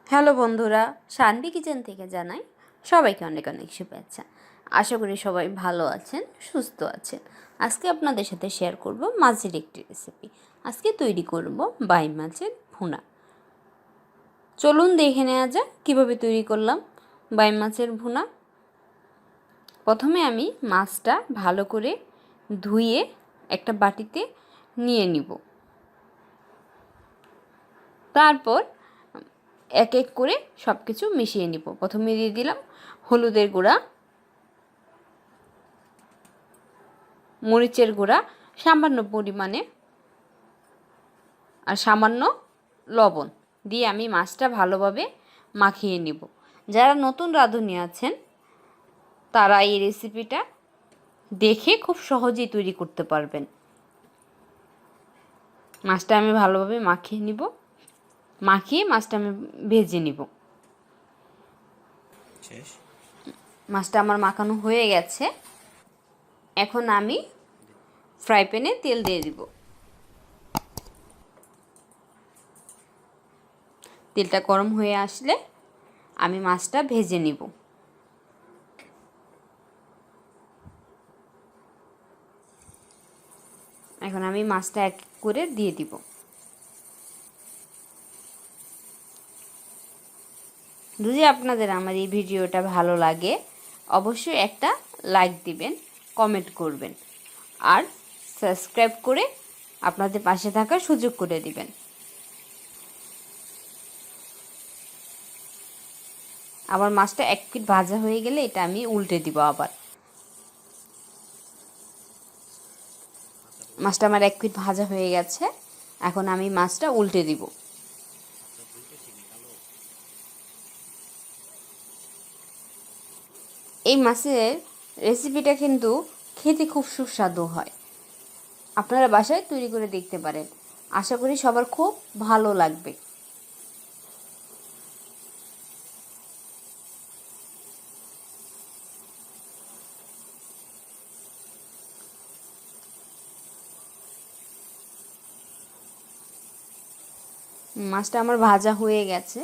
Hello বন্ধুরা, শান্তি kitchen থেকে জানাই সবাইকে অনেক অনেক শুভেচ্ছা। আশা করি সবাই ভালো আছেন, সুস্থ আছেন। আজকে আপনাদের সাথে শেয়ার করব মাছের একটি রেসিপি। আজকে তৈরি করব বাইম মাছের ভুনা। চলুন দেখে নেওয়া যাক কীভাবে তৈরি করলাম বাইম মাছের ভুনা। প্রথমে আমি মাছটা ভালো করে ধুয়ে একটা বাটিতে নিয়ে নিব। তারপর এক এক করে সব কিছু মিশিয়ে নিব। প্রথমে দিয়ে দিলাম হলুদের গুঁড়া, মরিচের গুঁড়া সামান্য পরিমাণে, আর সামান্য লবণ দিয়ে আমি মাছটা ভালোভাবে মাখিয়ে নিব। যারা নতুন রাঁধুনি আছেন তারা এই রেসিপিটা দেখে খুব সহজেই তৈরি করতে পারবেন। মাছটা আমি ভালোভাবে মাখিয়ে নিব, মাখিয়ে মাছটা আমি ভেজে নিব। মাছটা আমার মাখানো হয়ে গেছে। এখন আমি ফ্রাই প্যানে তেল দিয়ে দিব। তেলটা গরম হয়ে আসলে আমি মাছটা ভেজে নিব। এখন আমি মাছটা এক করে দিয়ে দিব। যদি আপনাদের আমার এই ভিডিওটা ভালো লাগে অবশ্যই একটা লাইক দিবেন, কমেন্ট করবেন আর সাবস্ক্রাইব করে আপনাদের পাশে থাকার সুযোগ করে দিবেন। আবার মাছটা এক পিঠ ভাজা হয়ে গেলে এটা আমি উল্টে দিব। আবার মাছটা আমার এক পিঠ ভাজা হয়ে গেছে, এখন আমি মাছটা উল্টে দিব। এই মাছের রেসিপিটা কিন্তু খেতে খুব সুস্বাদু হয়। আপনারা বাসায় তৈরি করে দেখতে পারেন, আশা করি সবার খুব ভালো লাগবে। মাছটা আমার ভাজা হয়ে গেছে,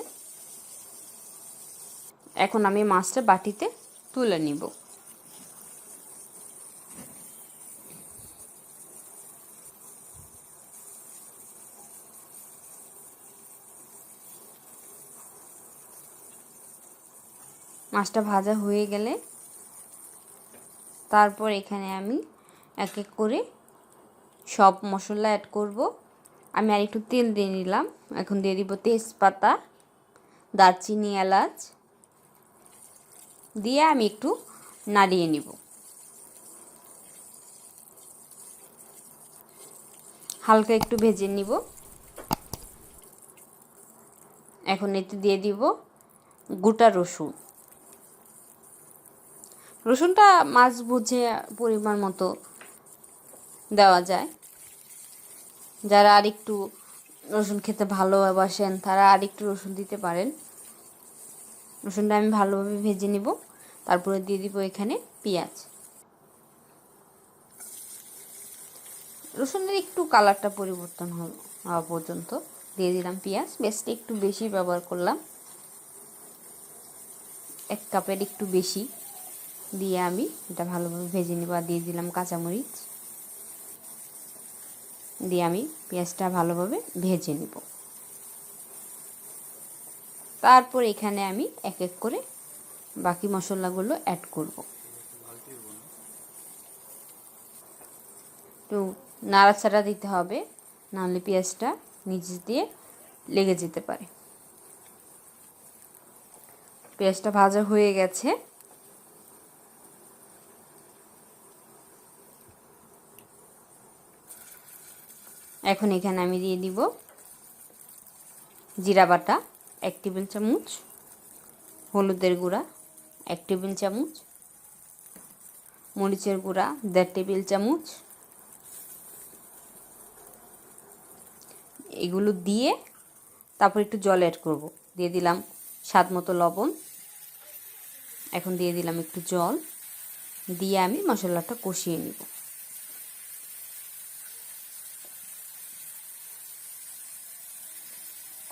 এখন আমি মাছটা বাটিতে তুলে নিব। মাছটা ভাজা হয়ে গেলে তারপর এখানে আমি এক এক করে সব মশলা অ্যাড করব। আমি আর একটু তেল দিয়ে নিলাম। এখন দিয়ে দিব তেজপাতা, দারচিনি, এলাচ দিয়ে আমি একটু নাড়িয়ে নিব। হালকা একটু ভেজে নিব। এখন এতে দিয়ে দিব গোটা রসুন। রসুনটা মাছ বুঝে পরিমাণ মতো দেওয়া যায়। যারা আরেকটু রসুন খেতে ভালোবাসেন তারা আরেকটু রসুন দিতে পারেন। রসুনটা আমি ভালোভাবে ভেজে নিব। তারপরে দিয়ে দিব এখানে পেঁয়াজ। রসুনের একটু কালারটা পরিবর্তন হওয়া পর্যন্ত দিয়ে দিলাম পেঁয়াজ। পেঁয়াজটা একটু বেশি ব্যবহার করলাম, 1 কাপের একটু বেশি দিয়ে আমি এটা ভালোভাবে ভেজে নিব। আর দিয়ে দিলাম কাঁচামরিচ দিয়ে আমি পেঁয়াজটা ভালোভাবে ভেজে নিব। তারপর এখানে আমি এক এক করে বাকি মশলাগুলো অ্যাড করব। একটু নাড়াচাড়া দিতে হবে, নাহলে পেঁয়াজটা নিচ দিয়ে লেগে যেতে পারে। পেঁয়াজটা ভাজা হয়ে গেছে। এখন এখানে আমি দিয়ে দিব জিরা বাটা 1 টেবিল চামচ, হলুদের গুঁড়া 1 টেবিল চামচ, মরিচের গুঁড়া 1.5 টেবিল চামচ। এগুলো দিয়ে তারপর একটু জল অ্যাড করব। দিয়ে দিলাম স্বাদ মতো লবণ। এখন দিয়ে দিলাম একটু জল দিয়ে আমি মশলাটা কষিয়ে নিব।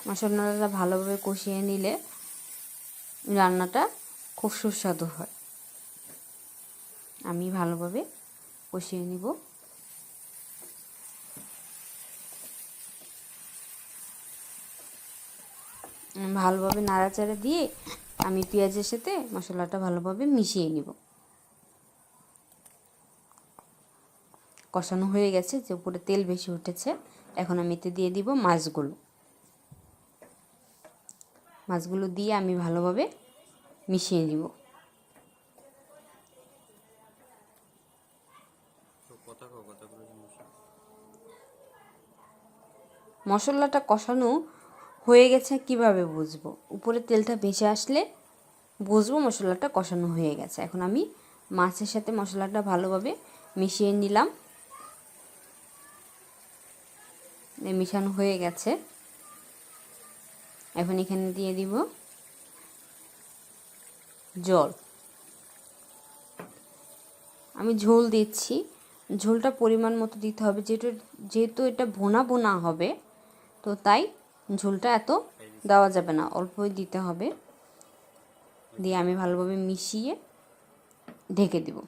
মশলাটা ভালোভাবে কষিয়ে নিলে রান্নাটা খুব সুস্বাদু হয়। আমি ভালোভাবে কষিয়ে নিব। ভালোভাবে নাড়াচাড়া দিয়ে আমি পেঁয়াজের সাথে মশলাটা ভালোভাবে মিশিয়ে নিব। কষানো হয়ে গেছে, যে উপরে তেল বেশি উঠেছে। এখন আমি এতে দিয়ে দিব মাছগুলো দিয়ে আমি ভালোভাবে মিশিয়ে নিব। মশলাটা কষানো হয়ে গেছে কিভাবে বুঝবো? উপরে তেলটা ভেসে আসলে বুঝবো মশলাটা কষানো হয়ে গেছে। এখন আমি মাছের সাথে মশলাটা ভালোভাবে মিশিয়ে নিলাম। মিশানো হয়ে গেছে। এখন এখানে দিয়ে দিব জল। আমি ঝোল দিচ্ছি, ঝোলটা পরিমাণ মতো দিতে হবে, যেহেতু এটা ভোনা ভোনা হবে, তো তাই ঝোলটা এত দেওয়া যাবে না, অল্পই দিতে হবে। দিয়ে আমি ভালোভাবে মিশিয়ে ঢেকে দিব।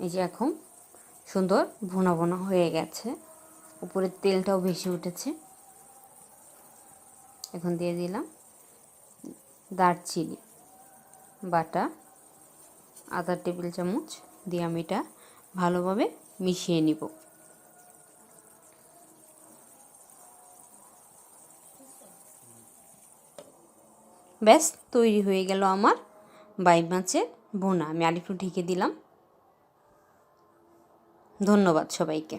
এই যে এখন সুন্দর ভোনা ভোনা হয়ে গেছে, উপরে তেলটাও বেশি উঠেছে। এখন দিয়ে দিলাম দারচিনি বাটা আধা টেবিল চামচ, দিয়ে আমি এটা ভালোভাবে মিশিয়ে নিব। ব্যাস তৈরি হয়ে গেল আমার বাইম মাছের ভুনা। আমি আরেকটু ঢেকে দিলাম। ধন্যবাদ সবাইকে।